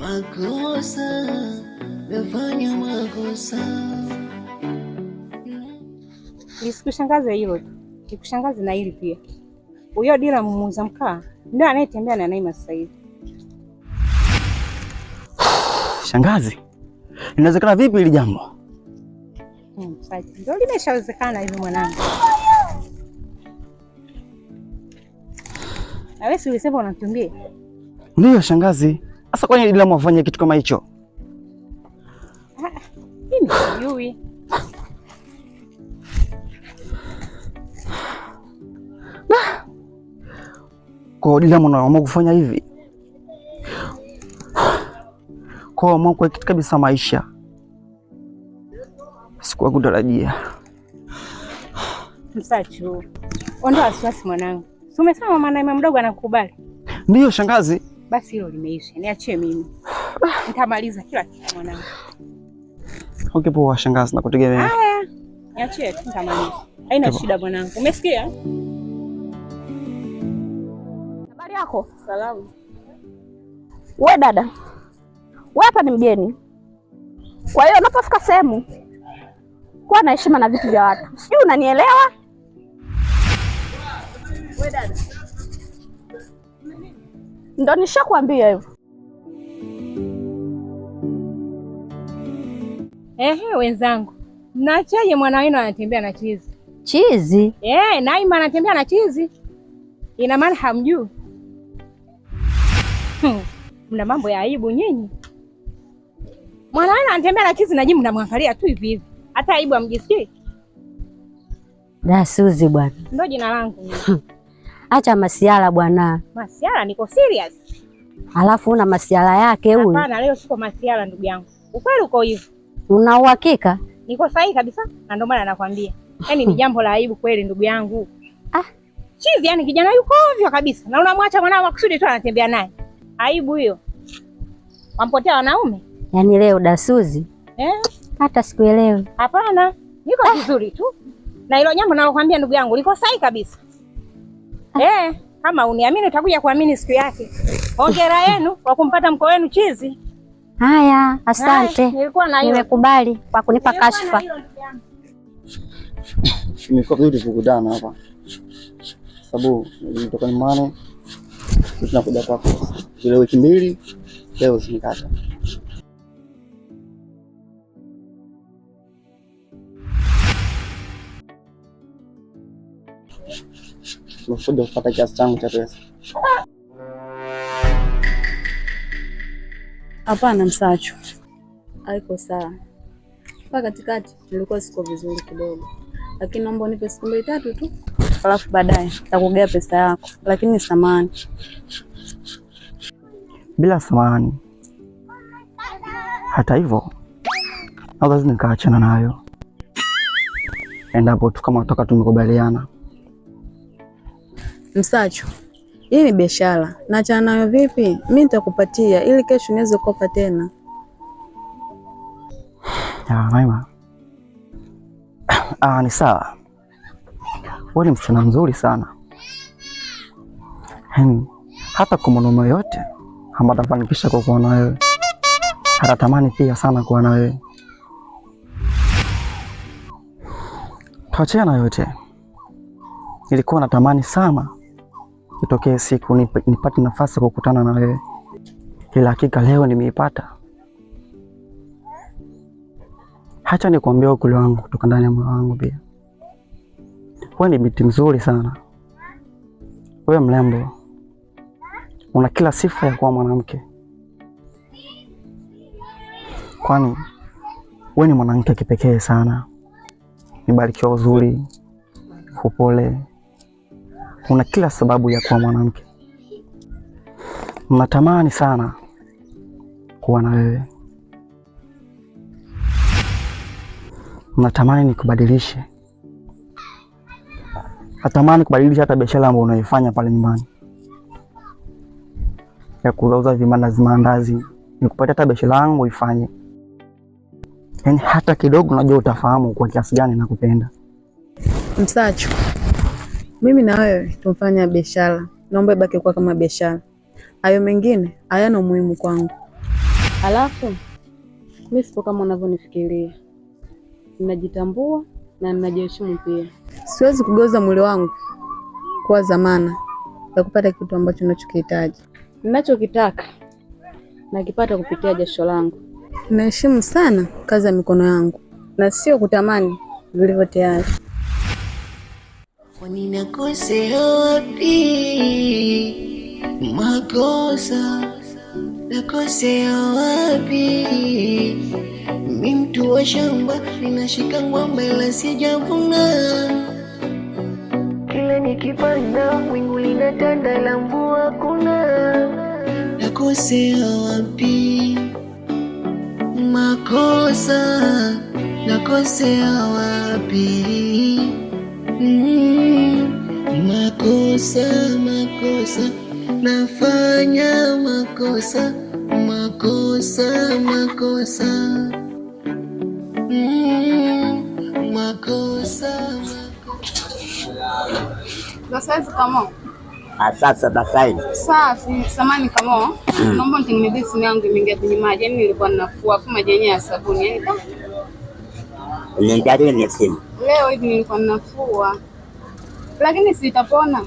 makosa, nafanya makosa. Isikushangaze hilo tu. Ikushangaze na hili pia. Huyo Dila muuza mkaa ndio anayetembea na Naima sasa hivi. Shangazi, inawezekana vipi hili jambo? Sasa ndio limeshawezekana hivi mwanangu. Na wewe si ulisema unatumbia? Ndio shangazi. Sasa kwa nini Dila mwafanya kitu kama hicho? Mimi sijui. Kwa Dila mnaamua kufanya hivi? Kwa mwako kitu kabisa maisha. Sikuwa kutarajia. Msachu. Ondoa wasiwasi mwanangu. Si umesema mama Naima mdogo anakukubali? Ndio shangazi. Basi hilo limeisha. Niachie mimi. Nitamaliza kila kitu mwanangu. Okay poa shangazi, nakutegemea. Haya. Niachie tu nitamaliza. Haina shida mwanangu. Umesikia? Habari yako? Salamu. We dada. Wewe hapa ni mgeni. Kwa hiyo unapofika sehemu kuwa na heshima na vitu vya watu. Sijui unanielewa? We dada. Ndio nishakwambia hivyo. Wenzangu. Mnaachaje mwana wenu anatembea na chizi? Chizi? Naima anatembea na chizi. Ina maana hamjui. Mna mambo ya aibu nyinyi. Mwana wenu anatembea na chizi na nyinyi mnamwangalia tu hivi hivi. Hata aibu hamjisikii? Da Suzi bwana. Ndio jina langu. Acha masiala bwana. Masiala niko serious. Alafu una masiala yake huyu. Hapana, leo siko masiala ndugu yangu. Ukweli uko hivyo. Una uhakika? Niko sahihi kabisa na ndio maana nakwambia. Yaani ni jambo la aibu kweli ndugu yangu. Chizi yani kijana yuko ovyo kabisa. Na unamwacha mwanao makusudi tu anatembea naye. Aibu hiyo. Wampotea wanaume? Yaani leo Da Suzi. Hata sikuelewi. Hapana, niko vizuri tu. Na hilo jambo nalokuambia ndugu yangu liko sahihi kabisa. Kama uniamini utakuja kuamini siku yake. Hongera yenu kwa kumpata mko wenu chizi. Haya, asante. Nimekubali kwa kunipa kashfa. Nimekuwa vizuri kukutana hapa. Sababu nilitoka nyumbani tunakuja kwako. Ile wiki mbili leo zinikata. Nimekuja kufuata kiasi changu cha pesa. Hapana Msachu. Haiko sawa. Kwa katikati nilikuwa siko vizuri kidogo. Lakini naomba unipe siku 2-3 tu. Alafu baadaye nitakugea pesa yako. Lakini samahani. Bila samahani. Hata hivyo lazima nikaachana nayo. Endapo tu kama tutaka tumekubaliana. Msachu. Hii ni biashara. Naachana nayo vipi? Mimi nitakupatia ili kesho niweze kukopa tena. Naima. Ni sawa. Wewe ni msichana mzuri sana. Hata kwa mwanaume yote ambaye atafanikisha kuwa na wewe. Hatatamani pia sana kuwa na wewe. Tuachane na yote. Nilikuwa natamani sana itokee siku nipate nafasi kukutana na wewe. Ila hakika leo nimeipata. Hacha nikwambie ukuli wangu kutoka ndani ya moyo wangu pia. Wewe ni binti mzuri sana. Wewe mrembo. Una kila sifa ya kuwa mwanamke. Kwani wewe ni mwanamke kipekee sana. Nibarikiwa uzuri, upole. Una kila sababu ya kuwa mwanamke. Natamani sana kuwa na wewe. Natamani nikubadilishe. Natamani kubadilisha hata biashara ambayo unaifanya pale nyumbani. Ya kuuza vimandazi. Nikupatia hata biashara yangu uifanye. Yaani hata kidogo najua utafahamu kwa kiasi gani nakupenda. Msachu. Mimi na wewe tumfanya biashara. Naomba ibaki kwa kama biashara. Hayo mengine hayana umuhimu kwangu. Alafu mimi sipo kama unavyonifikiria. Ninajitambua na ninajiheshimu pia. Siwezi kugeuza mwili wangu kuwa dhamana ya kupata kitu ambacho ninachokihitaji. Ninachokitaka nakipata kupitia jasho langu. Naheshimu sana kazi ya mikono yangu na sio kutamani vilivyo tayari. Kwani nakosea wapi? Makosa nakosea wapi? Mimi mtu wa shamba, ninashika ng'ombe ila sijavuna. Kila nikipanda wingu linatanda la mvua hakuna. Nakosea wapi? Makosa nakosea wapi? Makosa nafanya makosa makosa Sasa kama sasa safi samani kama naomba nitengenezee simu yangu imeingia kwenye maji. Yaani nilikuwa ninafua afu maji yenyewe ya sabuni. Yaani niangalie simu. Leo hivi nilikuwa ninafua. Lakini sitapona.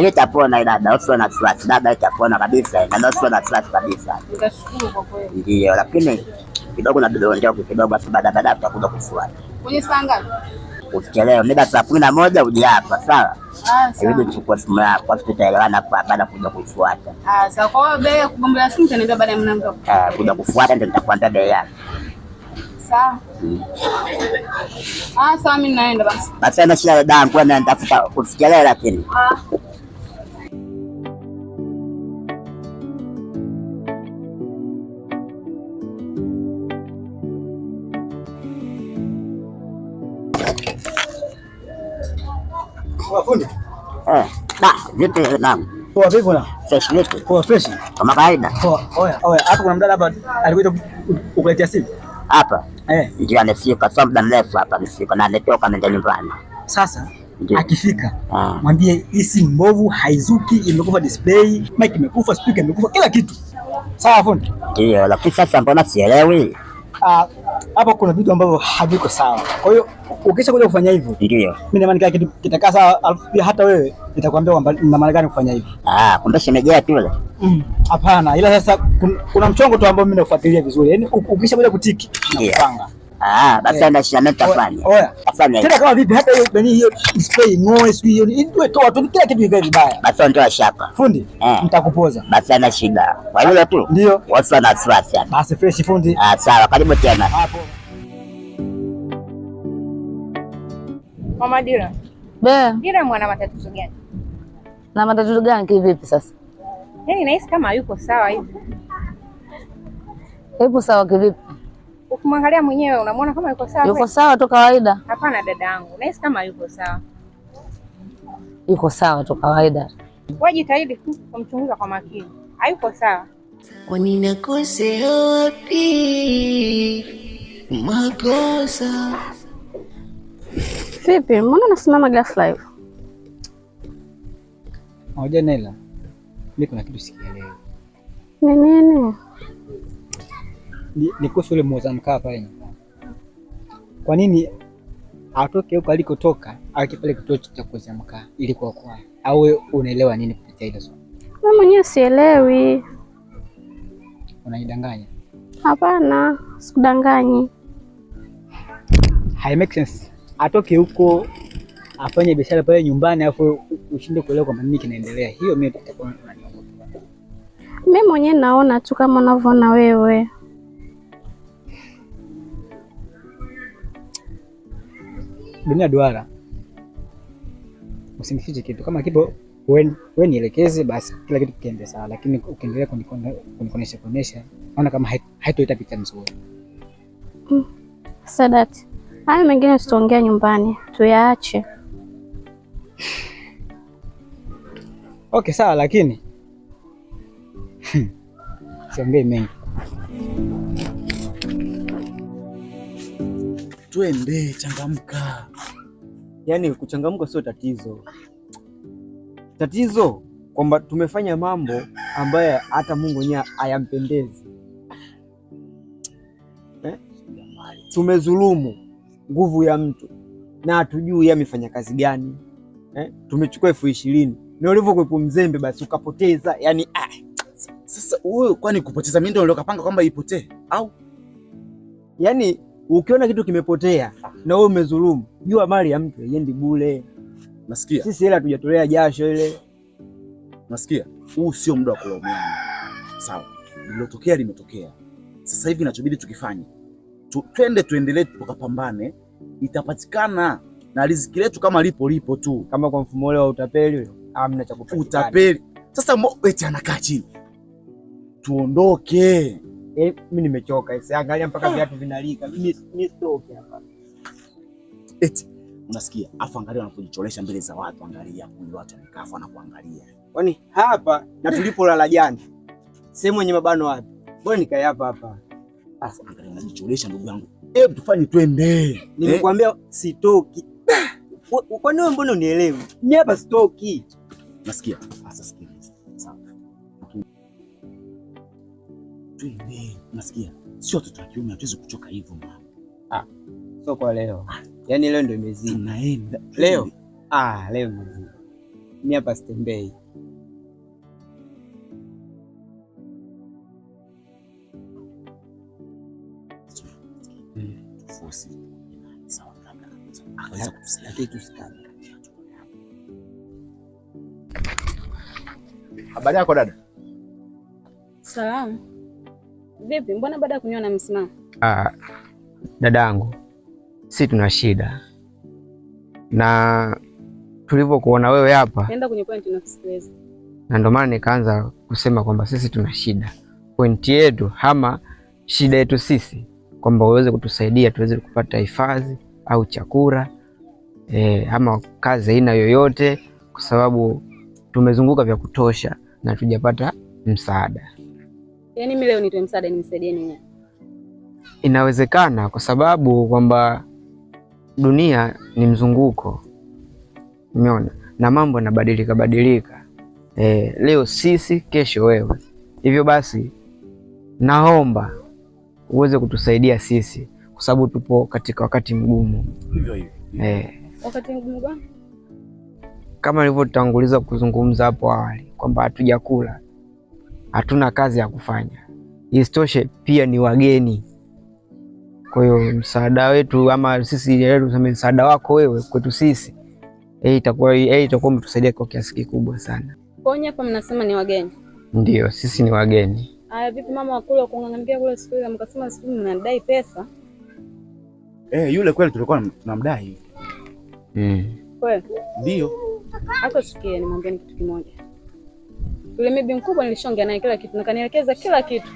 Itapona dada, usio na stress. Dada itapona kabisa. Na usio na stress kabisa. Nitashukuru kwa kweli. Ndio, lakini kidogo na ndio kidogo basi baada tutakuja kufuata. Kwenye saa ngapi? Usichelewe, mida saa 11 uje hapa, sawa? Sawa. Hivi tuchukue simu yako, tutaelewana hapa baada kuja kuifuata. Sawa. Kwa hiyo bei ya kugombea simu tutaenda baada ya mlango. Kuja kufuata ndio nitakwambia bei yake. Sawa. Sawa mimi naenda basi. Basi ana shida dada, kwa nini nitafuta usichelewe lakini. Fundi. Vipi naam. Poa vipi bwana? Fresh vipi? Poa fresh. Kama kawaida. Poa. Oya, hapa kuna mdada hapa alikuja kukuletea simu. Hapa? Ndio anafika sasa muda mrefu hapa amefika na anatoka nenda nyumbani. Sasa akifika mwambie hii simu mbovu, haizuki, imekufa display, mic imekufa, speaker imekufa, kila kitu. Sawa fundi? Ndio, lakini sasa mbona sielewi? Hapa kuna vitu ambavyo haviko sawa. Kwa hiyo ukisha kuja kufanya hivyo, ndio mimi na maana kila kitu kitakaa sawa, alafu pia hata wewe nitakwambia kwamba nina maana gani kufanya hivi. Kumbe shemejea tu yule. Hapana, ila sasa kuna mchongo tu ambao mimi nafuatilia vizuri. Yaani ukisha kuja kutiki napanga. Basi ana shida nitafanya. Afanye. Tena kama vipi hata hiyo display ngoe sio hiyo. Ndio toa tu kila kitu kikae vibaya. Basi ndio shaka. Fundi, nitakupoza. Basi ana shida. Kwa hiyo tu. Ndio. Wasa na stress. Basi fresh fundi. Sawa, karibu tena. Hapo. Mama Dira. Dira mwana matatizo gani? Na matatizo gani kivipi sasa? Yaani nahisi kama hayuko sawa hivi. Yuko sawa kivipi? Ukimwangalia mwenyewe unamwona kama yuko sawa? Yuko sawa tu kawaida. Hapana dadangu, nahisi kama yuko sawa. Yuko sawa tu kawaida. Wewe jitahidi kumchunguza kwa makini. Hayuko sawa. Kwani nakosea wapi? Makosa. Vipi? Mbona unasimama ghafla hivyo? Ngoja Nela. Mimi kuna kitu sikielewi. Ni nini? Ni kuhusu yule muuza mkaa pale nyumbani. Kwa nini atoke huko alikotoka aje pale kituo cha kuuza mkaa ili kwa au wewe unaelewa nini kupitia hilo swali? Mimi mwenyewe sielewi. Unanidanganya? Hapana, sikudanganyi. Hai make sense. Atoke huko afanye biashara pale nyumbani afu ushinde kuelewa kwamba nini kinaendelea. Hiyo mimi nitakuwa unaniogopa. Mimi mwenyewe naona tu kama unavyoona wewe. Dunia duara. Usinifiche kitu. Kama kipo wewe nielekeze basi kila kitu kiende sawa, lakini ukiendelea kunikonesha naona kama haitoita picha nzuri. Sadat. Hayo mengine tutaongea nyumbani. Tuyaache. Okay, sawa lakini siongei mengi. Twende, changamka. Yaani kuchangamka sio tatizo. Tatizo kwamba tumefanya mambo ambayo hata Mungu mwenyewe hayampendezi. tumezulumu nguvu ya mtu na hatujui yeye amefanya kazi gani. Tumechukua 20,000 na ulivyokuwa mzembe basi ukapoteza. Yani sasa wewe kwani kupoteza mimi ndio ukapanga kwamba ipotee au? Yani ukiona kitu kimepotea na wewe umezulumu, jua mali ya mtu haiendi bure. Nasikia. Sisi hela tujatolea jasho ile. Nasikia. Huu sio muda wa kulaumiana. Sawa. Lilotokea limetokea. Sasa hivi inachobidi tukifanye. Twende tuendelee tukapambane, itapatikana na riziki letu kama lipo tu. Kama kwa mfumo ule wa utapeli, hamna cha kupatikana. Utapeli. Sasa eti anakaa chini. Tuondoke. Mimi nimechoka. Sasa angalia mpaka viatu vinalika. Mimi stoke hapa. Eti unasikia? Afu angalia wanapojicholesha mbele za watu, angalia kundi watu wamekafa na kuangalia. Kwani hapa na tulipolala jana. Sehemu yenye mabano wapi? Bwana nikae hapa. Afu angalia unajicholesha ndugu yangu. Hebu tufanye twende. Nimekuambia sitoki. Kwani wewe mbona unielewi? Mimi hapa sitoki. Nasikia. Sasa sikiliza. Sawa. Twende. Nasikia. Sio watoto wa kiume hatuwezi kuchoka hivyo mama. Sio kwa leo. Yaani leo ndio imezidi. Tunaenda. Leo. Leo imezidi. Mimi hapa sitembei. Sawa kabla. Akaweza kutusaidia tusikane. Habari yako dada? Salamu. Vipi? Mbona baada ya kunywa msimamo? Dadangu, si tuna shida na tulivyokuona wewe hapa, Nenda kwenye point unakusikiliza. Na ndio maana nikaanza kusema kwamba sisi tuna shida. Pointi yetu ama shida yetu sisi kwamba uweze kutusaidia tuweze kupata hifadhi au chakula ama kazi aina yoyote, kwa sababu tumezunguka vya kutosha na tujapata msaada. Yaani mimi leo nitoe msaada nimsaidie nini? Inawezekana kwa sababu kwamba dunia ni mzunguko, umeona, na mambo yanabadilika. Leo sisi, kesho wewe. Hivyo basi naomba uweze kutusaidia sisi kwa sababu tupo katika wakati mgumu. Hivyo. Wakati mgumu gani? Kama nilivyotanguliza kuzungumza hapo awali kwamba hatujakula, hatuna kazi ya kufanya. Isitoshe pia ni wageni. Kwa hiyo msaada wetu ama sisi leo tuseme msaada wako wewe kwetu sisi itakuwa umetusaidia kwa kiasi kikubwa sana. Ponye hapa mnasema ni wageni? Ndio, sisi ni wageni. Aya, vipi mama wakule kung'ang'ania kule siku ile mkasema siku mnadai pesa? Yule kweli tulikuwa tunamdai. Kweli? Ndio. Hata sikia nimwambie kitu kimoja. Yule bibi mkubwa nilishongea naye kila kitu na kanielekeza kila kitu.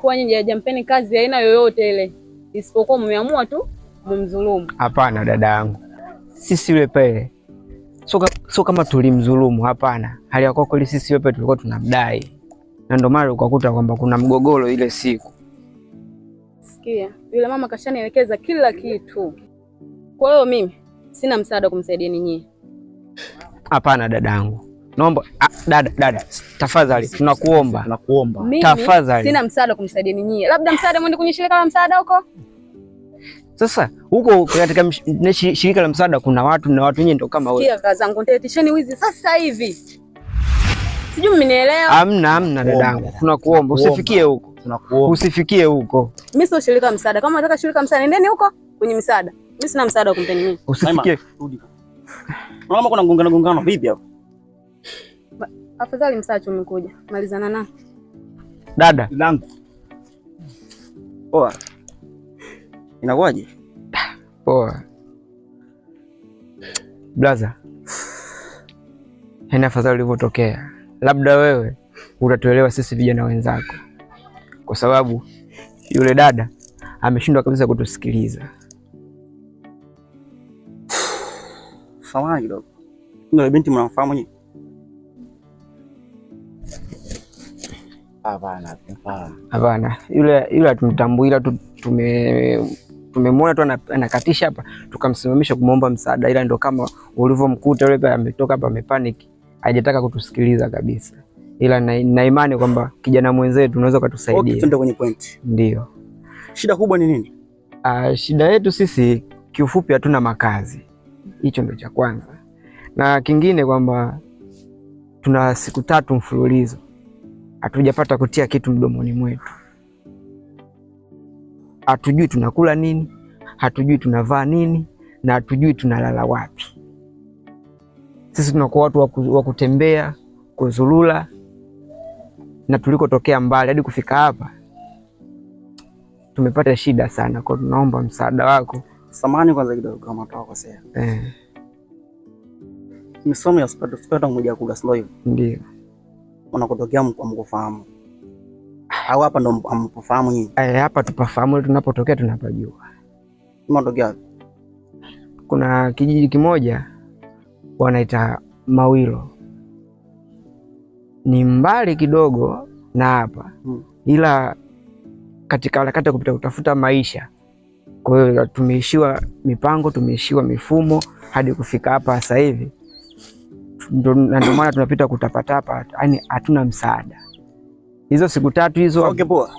Kwa nyinyi hajampeni kazi aina yoyote ile. Isipokuwa mmeamua tu mumdhulumu. Hapana dada yangu. Sisi yule pale sio kama tulimdhulumu, hapana. Hali ya kweli sisi yule pale tulikuwa tunamdai. Na ndio maana ukakuta kwamba kuna mgogoro ile siku. Sikia, yule mama kashanielekeza kila kitu. Kwa hiyo mimi sina msaada kumsaidia ninyi. Hapana dadangu. Naomba dada, tafadhali tunakuomba. Mimi tafadhali. Sina msaada kumsaidia ninyi. Labda msaada mwende kwenye shirika la msaada huko. Sasa huko katika shirika la msaada kuna watu na watu wenyewe ndio kama wewe. Sikia kaka zangu, nitetesheni wizi sasa hivi. Sijui mmenielewa? Hamna dadangu. Tunakuomba usifikie huko. Usifikie huko. Mimi sio shirika la msaada. Kama unataka shirika la msaada nendeni huko kwenye msaada. Mimi sina msaada wa kumpeni mimi. Usifikie. Mama kuna gongana vipi hapo? Afadhali msaada umekuja. Malizana na. Dada. Langu. Poa. Inakuwaje? Poa. Blaza. Hena afadhali ulivyotokea. Labda wewe utatuelewa sisi vijana wenzako. Kwa sababu yule dada ameshindwa kabisa kutusikiliza. Samahani kidogo. Yule binti mnamfahamu nyinyi? Hapana. Yule hatumtambui, ila tumemwona tu anakatisha hapa, tukamsimamisha kumuomba msaada, ila ndo kama ulivyomkuta yule pale ametoka hapa amepanic, hajataka kutusikiliza kabisa. Ila na imani kwamba kijana mwenzetu unaweza kutusaidia. Okay, twende kwenye point. Ndio. Shida kubwa ni nini? Shida yetu sisi kiufupi hatuna makazi, hicho ndio cha kwanza, na kingine kwamba tuna siku 3 mfululizo hatujapata kutia kitu mdomoni mwetu. Hatujui tunakula nini, hatujui tunavaa nini, na hatujui tunalala wapi. Sisi tunakuwa watu wa kutembea, kuzulula, na tulikotokea mbali hadi kufika hapa tumepata shida sana, kwa tunaomba msaada wako. Samahani kwanza kidogo kama tutakosea. Misomo ya spata mmoja kula sio hivyo. Ndio. Unakotokea mkufahamu. Au hapa ndo mkufahamu nyinyi? Hapa tupafahamu, tunapotokea tunapajua. Unatokea? Kuna kijiji kimoja wanaita Mawilo. Ni mbali kidogo na hapa. Ila katika harakati ya kupita kutafuta maisha, kwa hiyo tumeishiwa mipango, tumeishiwa mifumo hadi kufika hapa sasa hivi. Ndio maana tunapita kutapatapa, yani hatuna msaada. Hizo siku 3 hizo. Okay, poa.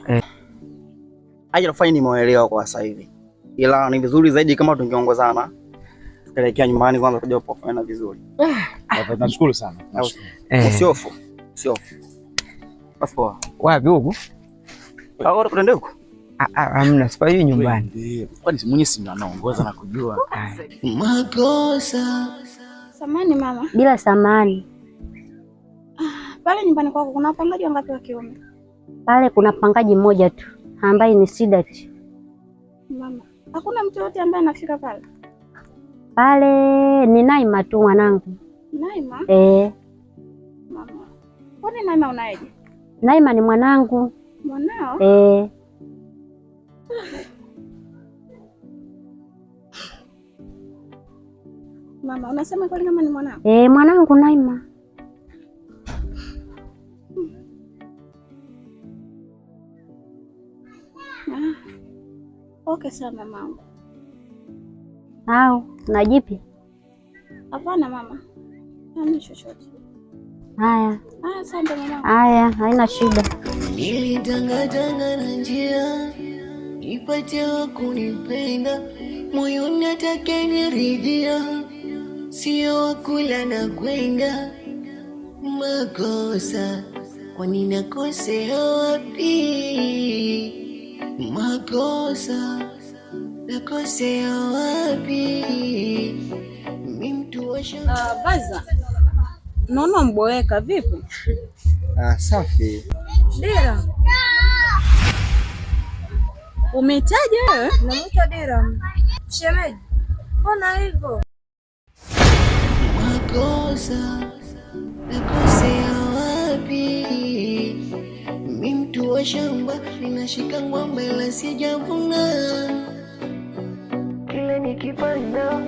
Aje nafanya nimeelewa kwa sasa hivi. Ila ni vizuri zaidi kama tungeongozana. Tukaelekea nyumbani kwanza kuja kufanya vizuri. Nashukuru sana. Usiofu. Basi poa. Wapi huko? Au tuende huko? Hamna, sipai nyumbani. Kwani mwenyewe si ndo anaongoza na kujua. Makosa. Samahani mama. Bila samahani. Pale nyumbani kwako kuna wapangaji wangapi wa kiume? Pale kuna mpangaji mmoja tu ambaye ni Sidat. Mama, hakuna mtu yote ambaye anafika pale? Pale ni Naima tu mwanangu. Naima? Mama. Kwani Naima unaeje? Naima ni mwanangu. Mwanao? Mama, unasema kwani kama ni mwanao? Mwanangu Naima. Okay sana mama. Au, na jipi? Hapana mama. Hamna chochote. Haya. Asante mama. Haya, haina shida. Nilitangatanga na njia nipate wa kunipenda, moyoni atakayeniridhia, sio wa kula na kwenda. Makosa, kwani nakosea wapi? Makosa, nakosea wapi? Mimi mtu wa shamba. Baza, naona mboeka vipi? Safi. Dira, umetaja wewe? Namuita Dira. Shemeji, mbona hivyo? Makosa, nakosea wapi? Mimi mtu wa shamba, ninashika ng'ombe la sijavuna. Kila nikipanda